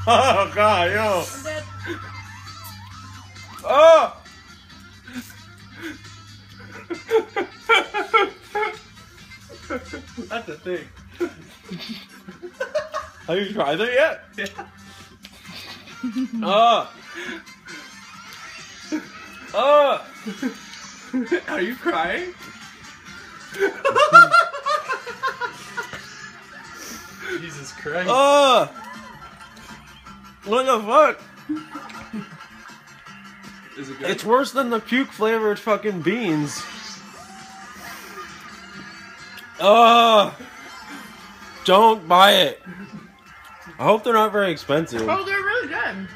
Oh god, yo. I'm dead. Oh! That's the thing. Have you tried it yet? Yeah. Oh! Oh! Are you crying? Jesus Christ. Oh! What the fuck? Is it good? It's worse than the puke flavored fucking beans. Oh! Don't buy it. I hope they're not very expensive. Oh, they're really good.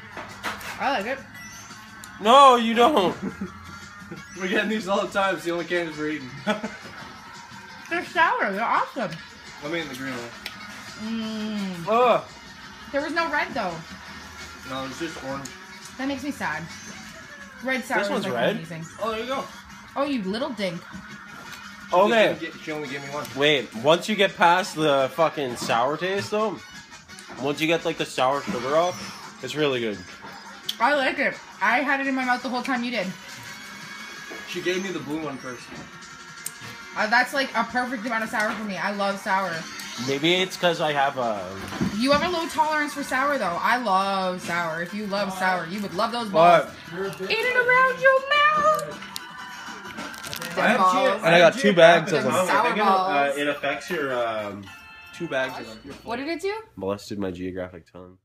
I like it. No, you don't. We're getting these all the time. It's the only candies we're eating. They're sour. They're awesome. Let me in the green one. Mmm. Oh! There was no red though. No, it's just orange. That makes me sad. Red sour. This is one's like red? amazing. Oh, there you go. Oh, you little dink. Okay. She only gave me one. Wait, once you get past the fucking sour taste though, once you get like the sour sugar off, it's really good. I like it. I had it in my mouth the whole time you did. She gave me the blue one first. That's like a perfect amount of sour for me. I love sour. Maybe it's because I have a... You have a low tolerance for sour though. I love sour. If you love sour, you would love those balls. What? In and around your mouth. Them balls. And I got 2 bags of them. Sour balls. It affects your... 2 bags of them. What did it do? molested my geographic tongue.